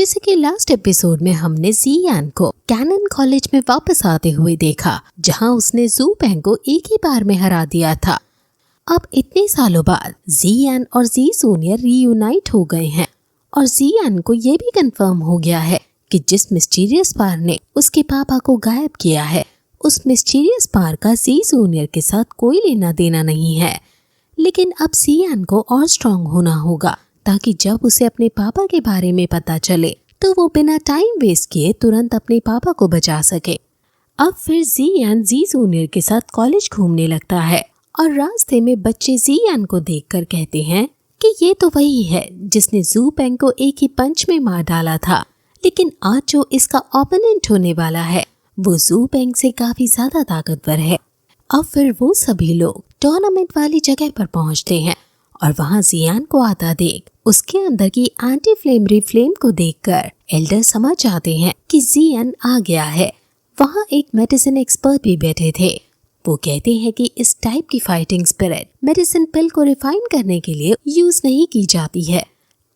जैसे कि last episode में हमने जियान को कैनन कॉलेज में वापस आते हुए देखा, जहां उसने जू पेंग को एक ही बार में हरा दिया था। अब इतने सालों बाद जियान और जी जूनियर रीयूनाइट हो गए हैं और जियान को ये भी कंफर्म हो गया है कि जिस मिस्टीरियस पावर ने उसके पापा को गायब किया है, उस मिस्टीरियस पावर का जी जूनियर के साथ कोई लेना देना नहीं है। लेकिन अब जियान को और स्ट्रांग होना होगा ताकि जब उसे अपने पापा के बारे में पता चले तो वो बिना टाइम वेस्ट किए तुरंत अपने पापा को बचा सके। अब फिर जियान जी जूनियर के साथ कॉलेज घूमने लगता है और रास्ते में बच्चे जियान को देखकर कहते हैं कि ये तो वही है जिसने जू पेंग को एक ही पंच में मार डाला था। लेकिन आज जो इसका ओपोनेंट होने वाला है वो जू पेंग से काफी ज्यादा ताकतवर है। अब फिर वो सभी लोग टूर्नामेंट वाली जगह पर पहुंचते हैं और वहां जियान को आता देख उसके अंदर की एंटी फ्लेम रिफ्लेम को देखकर एल्डर समझ जाते हैं कि जियान आ गया है। वहां एक मेडिसिन एक्सपर्ट भी बैठे थे। वो कहते हैं कि इस टाइप की फाइटिंग स्पिरिट मेडिसिन पिल को रिफाइन करने के लिए यूज नहीं की जाती है।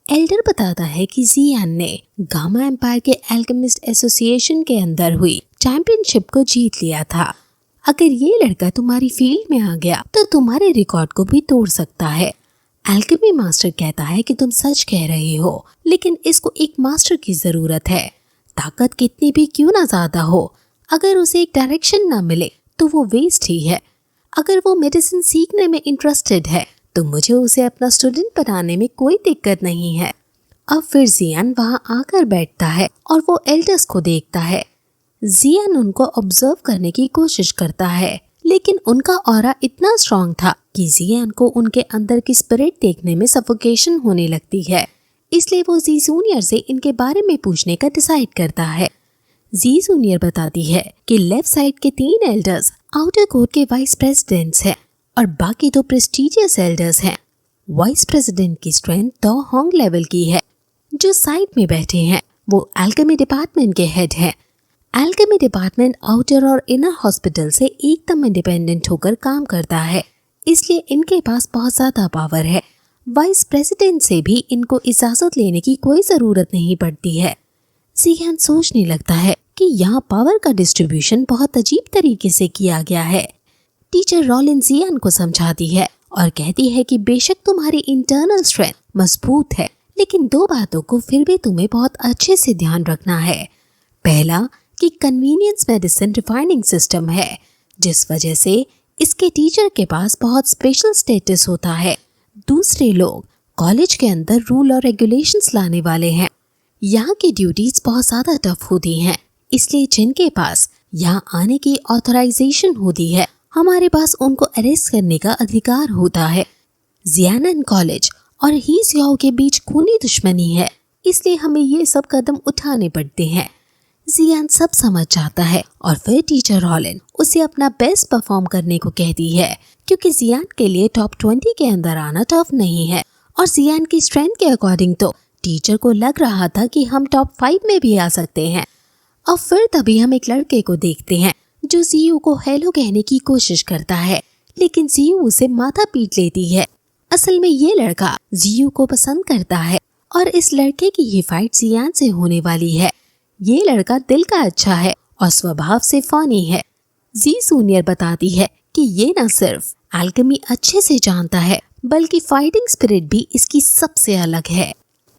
एल्डर बताता है कि जियान ने गामा एम्पायर के एल्केमिस्ट एसोसिएशन के अंदर हुई चैंपियनशिप को जीत लिया था। अगर ये लड़का तुम्हारी फील्ड में आ गया तो तुम्हारे रिकॉर्ड को भी तोड़ सकता है। एल्केमी मास्टर कहता है कि तुम सच कह रहे हो, लेकिन इसको एक मास्टर की जरूरत है। ताकत कितनी भी क्यों ना ज्यादा हो, अगर उसे एक डायरेक्शन ना मिले तो वो वेस्ट ही है। अगर वो मेडिसिन सीखने में इंटरेस्टेड है तो मुझे उसे अपना स्टूडेंट बनाने में कोई दिक्कत नहीं है। अब फिर जियान वहां आकर बैठता है और वो एल्डर्स को देखता है। जियान उनको ऑब्जर्व करने की कोशिश करता है, लेकिन उनका ऑरा इतना स्ट्रांग था कि जियान को उनके अंदर की स्पिरिट देखने में सफोकेशन होने लगती है। इसलिए वो जी जूनियर से इनके बारे में पूछने का डिसाइड करता है। जी जूनियर बताती है कि लेफ्ट साइड के 3 एल्डर्स आउटर कोर्ट के वाइस प्रेसिडेंट्स हैं और बाकी 2 प्रेस्टीजियस एल्डर्स हैं। वाइस प्रेसिडेंट की स्ट्रेंथ दो होंग लेवल की है। जो साइड में बैठे हैं वो एल्केमी डिपार्टमेंट के हेड हैं। एल्केमी डिपार्टमेंट आउटर और इनर हॉस्पिटल से एकदम इंडिपेंडेंट होकर काम करता है, इसलिए इनके पास बहुत ज्यादा पावर है। वाइस प्रेसिडेंट से भी इनको इजाजत लेने की कोई जरूरत नहीं पड़ती है। जियान सोचने लगता है कि यहाँ पावर का डिस्ट्रीब्यूशन बहुत अजीब तरीके से किया गया है। टीचर रॉलिन जियान को समझाती है और कहती है कि बेशक तुम्हारी इंटरनल स्ट्रेंथ मजबूत है, लेकिन 2 बातों को फिर भी तुम्हें बहुत अच्छे से ध्यान रखना है। पहला कि कन्वीनियंस मेडिसिन रिफाइनिंग सिस्टम है, जिस वजह से इसके टीचर के पास बहुत स्पेशल स्टेटस होता है। दूसरे लोग कॉलेज के अंदर रूल और रेगुलेशंस लाने वाले हैं। यहाँ की ड्यूटीज बहुत ज्यादा टफ होती हैं, इसलिए जिनके पास यहाँ आने की ऑथराइजेशन होती है, हमारे पास उनको अरेस्ट करने का अधिकार होता है। जियानन कॉलेज और ही जियाओ के बीच खूनी दुश्मनी है, इसलिए हमें ये सब कदम उठाने पड़ते हैं। जियान सब समझ जाता है और फिर टीचर रॉलिन उसे अपना बेस्ट परफॉर्म करने को कहती है, क्योंकि जियान के लिए टॉप 20 के अंदर आना टफ नहीं है और जियान की स्ट्रेंथ के अकॉर्डिंग तो टीचर को लग रहा था कि हम टॉप 5 में भी आ सकते हैं। और फिर तभी हम एक लड़के को देखते हैं जो जियू को हेलो कहने की कोशिश करता है, लेकिन जियू उसे माथा पीट लेती है। असल में ये लड़का जियू को पसंद करता है और इस लड़के की ही फाइट जियान से होने वाली है। ये लड़का दिल का अच्छा है और स्वभाव से फनी है। जी जूनियर बताती है कि ये न सिर्फ एल्केमी अच्छे से जानता है, बल्कि फाइटिंग स्पिरिट भी इसकी सबसे अलग है।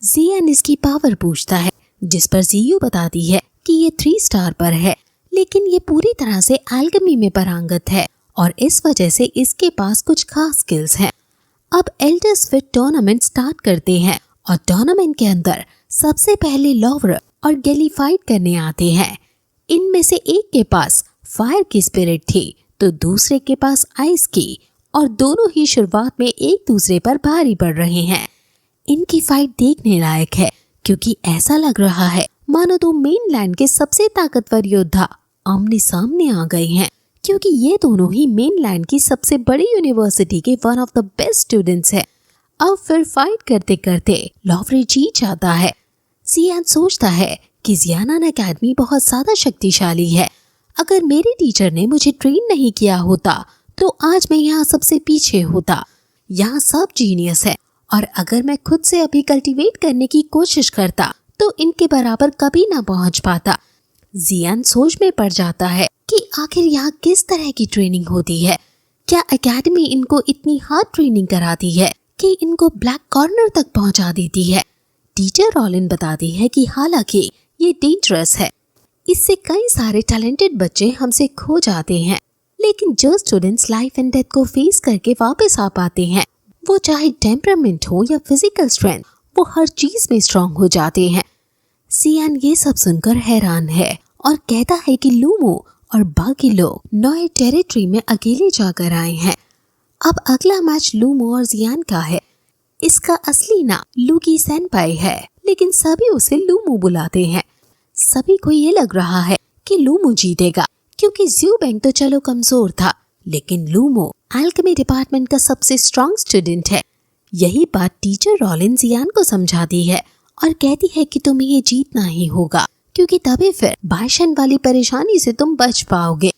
जियान इसकी पावर पूछता है, जिस पर जियू बताती है कि ये 3 स्टार पर है, लेकिन ये पूरी तरह से एल्केमी में पारंगत है और इस वजह से इसके पास कुछ खास स्किल्स हैं। अब एल्डर्स फिट टूर्नामेंट स्टार्ट करते हैं और टूर्नामेंट के अंदर सबसे पहले लॉवर और गेली फाइट करने आते हैं। इनमें से एक के पास फायर की स्पिरिट थी तो दूसरे के पास आइस की, और दोनों ही शुरुआत में एक दूसरे पर भारी पड़ रहे हैं। इनकी फाइट देखने लायक है, क्योंकि ऐसा लग रहा है मानो 2 मेनलैंड के सबसे ताकतवर योद्धा आमने सामने आ गए हैं, क्योंकि ये दोनों ही मेनलैंड की सबसे बड़ी यूनिवर्सिटी के one of the best students हैं। अब फिर फाइट करते करते लॉवरे जीत जाता है। जियान सोचता है कि जियानन एकेडमी बहुत ज्यादा शक्तिशाली है। अगर मेरे टीचर ने मुझे ट्रेन नहीं किया होता तो आज मैं यहाँ सबसे पीछे होता। यहाँ सब जीनियस है और अगर मैं खुद से अभी कल्टीवेट करने की कोशिश करता तो इनके बराबर कभी ना पहुंच पाता। जियान सोच में पड़ जाता है कि आखिर यहाँ किस तरह की ट्रेनिंग होती है। क्या एकेडमी इनको इतनी हार्ड ट्रेनिंग कराती है कि इनको ब्लैक कॉर्नर तक पहुंचा देती है। टीचर रॉलिन बताती है कि हालांकि ये डेंजरस है, इससे कई सारे टैलेंटेड बच्चे हमसे खो जाते हैं, लेकिन जो स्टूडेंट्स लाइफ एंड डेथ को फेस करके वापस आ पाते हैं, वो चाहे टेम्परामेंट हो या फिजिकल स्ट्रेंथ, वो हर चीज में स्ट्रांग हो जाते हैं। सियान ये सब सुनकर हैरान है और कहता है कि लूमू और बाकी लोग नए टेरिटरी में अकेले जाकर आए हैं। अब अगला मैच लूमू और जियान का है। इसका असली नाम लूकी सेनपाई है, लेकिन सभी उसे लूमू बुलाते हैं। सभी को ये लग रहा है कि लूमू जीतेगा, क्योंकि ज़्यू बेंग तो चलो कमजोर था, लेकिन लूमू एल्केमी डिपार्टमेंट का सबसे स्ट्रॉन्ग स्टूडेंट है। यही बात टीचर रॉलिन जियान को समझाती है और कहती है कि तुम्हें ये जीतना ही होगा, क्योंकि तभी फिर बाइशन वाली परेशानी से तुम बच पाओगे।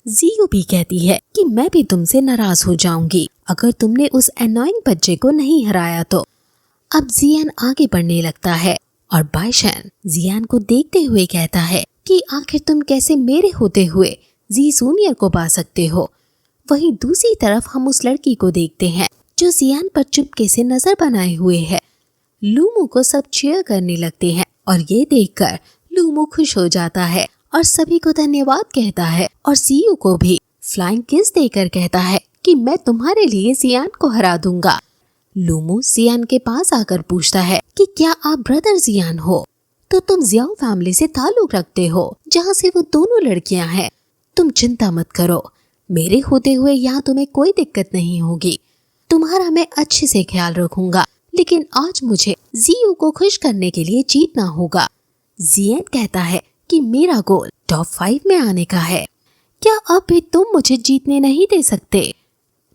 जियू भी कहती है कि मैं भी तुमसे नाराज हो जाऊंगी अगर तुमने उस एनोइंग बच्चे को नहीं हराया तो। अब जियान आगे बढ़ने लगता है और बाइशन जियान को देखते हुए कहता है कि आखिर तुम कैसे मेरे होते हुए जी जूनियर को पा सकते हो। वहीं दूसरी तरफ हम उस लड़की को देखते हैं जो जियान पर चुपके से नजर बनाए हुए है। लूमू को सब चीयर करने लगते हैं और ये देखकर लूमू खुश हो जाता है और सभी को धन्यवाद कहता है और सीयू को भी फ्लाइंग किस देकर कहता है कि मैं तुम्हारे लिए जियान को हरा दूंगा। लूमू जियान के पास आकर पूछता है कि क्या आप ब्रदर जियान हो? तो तुम जियाओ फैमिली से ताल्लुक रखते हो, जहाँ से वो दोनों लड़कियां हैं। तुम चिंता मत करो, मेरे होते हुए यहाँ तुम्हें कोई दिक्कत नहीं होगी। तुम्हारा मैं अच्छे से ख्याल रखूंगा, लेकिन आज मुझे जियू को खुश करने के लिए जीतना होगा। जियान कहता है कि मेरा गोल टॉप 5 में आने का है। क्या अब भी तुम मुझे जीतने नहीं दे सकते?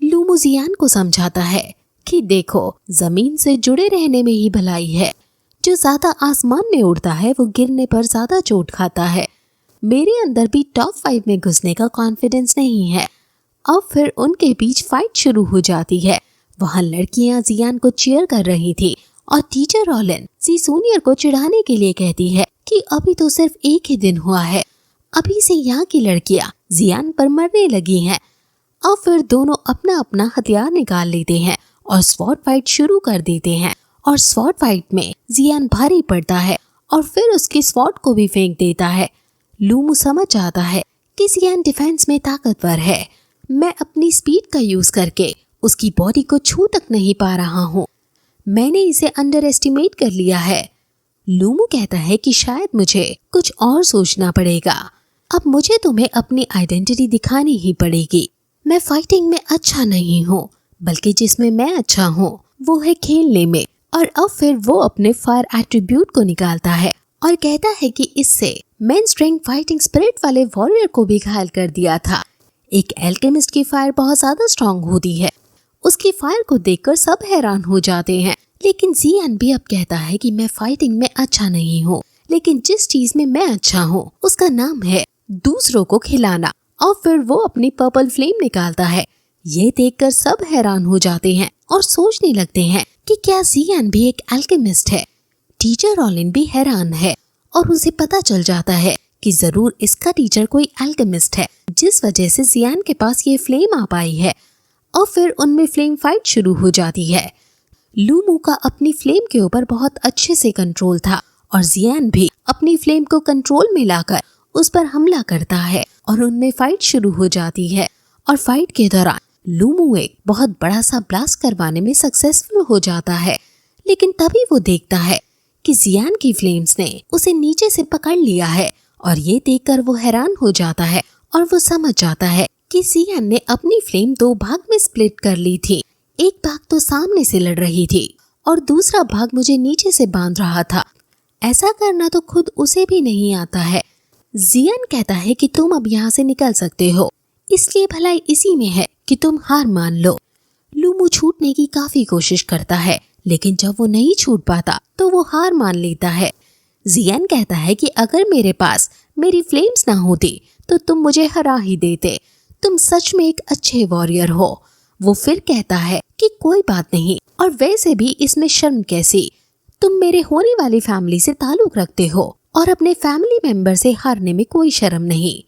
लूमू जियान को समझाता है कि देखो, जमीन से जुड़े रहने में ही भलाई है। जो ज्यादा आसमान में उड़ता है वो गिरने पर ज्यादा चोट खाता है। मेरे अंदर भी टॉप 5 में घुसने का कॉन्फिडेंस नहीं है। अब फिर उनके बीच फाइट शुरू हो जाती है। वहाँ लड़कियां जियान को चीयर कर रही थी और टीचर रॉलिन जी जूनियर को चिढ़ाने के लिए कहती है कि अभी तो सिर्फ एक ही दिन हुआ है, अभी से यहाँ की लड़कियां जियान पर मरने लगी हैं। अब फिर दोनों अपना अपना हथियार निकाल लेते हैं और स्वॉर्ड फाइट शुरू कर देते हैं। और स्वॉर्ड फाइट में जियान भारी पड़ता है और फिर उसकी स्वॉर्ड को भी फेंक देता है। लूमू समझ जाता है कि जियान डिफेंस में ताकतवर है। मैं अपनी स्पीड का यूज करके उसकी बॉडी को छू तक नहीं पा रहा हूँ। मैंने इसे अंडर एस्टिमेट कर लिया है। लूमू कहता है कि शायद मुझे कुछ और सोचना पड़ेगा। अब मुझे तुम्हें अपनी आइडेंटिटी दिखानी ही पड़ेगी। मैं फाइटिंग में अच्छा नहीं हूँ, बल्कि जिसमें मैं अच्छा हूँ वो है खेलने में। और अब फिर वो अपने फायर एट्रीब्यूट को निकालता है और कहता है कि इससे मेन स्ट्रेंथ फाइटिंग स्पिरिट वाले वॉरियर को भी घायल कर दिया था। एक एल्केमिस्ट की फायर बहुत ज्यादा स्ट्रांग होती है। उसकी फायर को देखकर सब हैरान हो जाते हैं, लेकिन जियान भी अब कहता है कि मैं फाइटिंग में अच्छा नहीं हूँ, लेकिन जिस चीज में मैं अच्छा हूँ उसका नाम है दूसरों को खिलाना। और फिर वो अपनी पर्पल फ्लेम निकालता है। ये देखकर सब हैरान हो जाते हैं और सोचने लगते हैं कि क्या जियान भी एक एल्केमिस्ट है। टीचर रॉलिन भी हैरान है और उसे पता चल जाता है कि जरूर इसका टीचर कोई एल्केमिस्ट है, जिस वजह से जियान के पास ये फ्लेम आ पाई है। और फिर उनमें फ्लेम फाइट शुरू हो जाती है। लूमू का अपनी फ्लेम के ऊपर बहुत अच्छे से कंट्रोल था और जियान भी अपनी फ्लेम को कंट्रोल में लाकर उस पर हमला करता है और उनमें फाइट शुरू हो जाती है। और फाइट के दौरान लूमू एक बहुत बड़ा सा ब्लास्ट करवाने में सक्सेसफुल हो जाता है, लेकिन तभी वो देखता है कि जियान की फ्लेम्स ने उसे नीचे से पकड़ लिया है। और ये देखकर वो हैरान हो जाता है और वो समझ जाता है कि जियान ने अपनी फ्लेम 2 भाग में स्प्लिट कर ली थी। एक भाग तो सामने से लड़ रही थी और दूसरा भाग मुझे नीचे से बांध रहा था। ऐसा करना तो खुद उसे भी नहीं आता है। जियान कहता है कि तुम अब यहाँ से निकल सकते हो, इसलिए भलाई इसी में है कि तुम हार मान लो। लूमू छूटने की काफी कोशिश करता है, लेकिन जब वो नहीं छूट पाता तो वो हार मान लेता है। जियान कहता है कि अगर मेरे पास मेरी फ्लेम्स ना होती तो तुम मुझे हरा ही देते। तुम सच में एक अच्छे वॉरियर हो। वो फिर कहता है कि कोई बात नहीं, और वैसे भी इसमें शर्म कैसी, तुम मेरे होने वाली फैमिली से ताल्लुक रखते हो और अपने फैमिली मेंबर से हारने में कोई शर्म नहीं।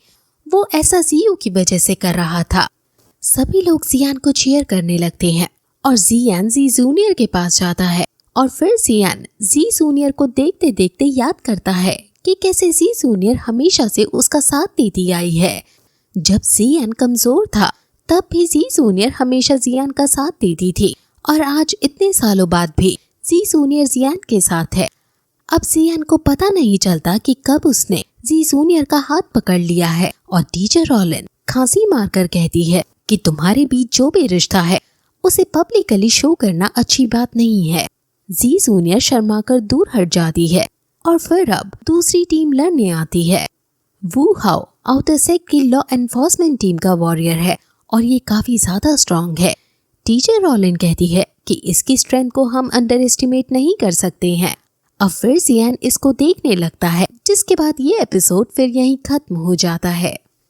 वो ऐसा जियो की वजह से कर रहा था। सभी लोग जियान को चीयर करने लगते हैं और जियान जी जूनियर के पास जाता है और फिर जियान जी जूनियर को देखते देखते याद करता है कि कैसे जी जूनियर हमेशा से उसका साथ देती आई है। जब जियान कमजोर था तब भी जी जूनियर हमेशा जियान का साथ देती थी और आज इतने सालों बाद भी जी जूनियर जियान के साथ है। अब जियान को पता नहीं चलता कि कब उसने जी जूनियर का हाथ पकड़ लिया है और टीचर रॉलिन खांसी मारकर कहती है कि तुम्हारे बीच जो भी रिश्ता है उसे पब्लिकली शो करना अच्छी बात नहीं है। जी जूनियर शर्माकर दूर हट जाती है और फिर अब दूसरी टीम लड़ने आती है। वू हाओ आउटर सेक्ट की लॉ एनफोर्समेंट टीम का वॉरियर है और ये काफी ज्यादा स्ट्रांग है। टीचर रॉलिन कहती है कि इसकी स्ट्रेंथ को हम अंडर एस्टिमेट नहीं कर सकते हैं। अब फिर जियान इसको देखने लगता है, जिसके बाद ये एपिसोड फिर यहीं खत्म हो जाता है।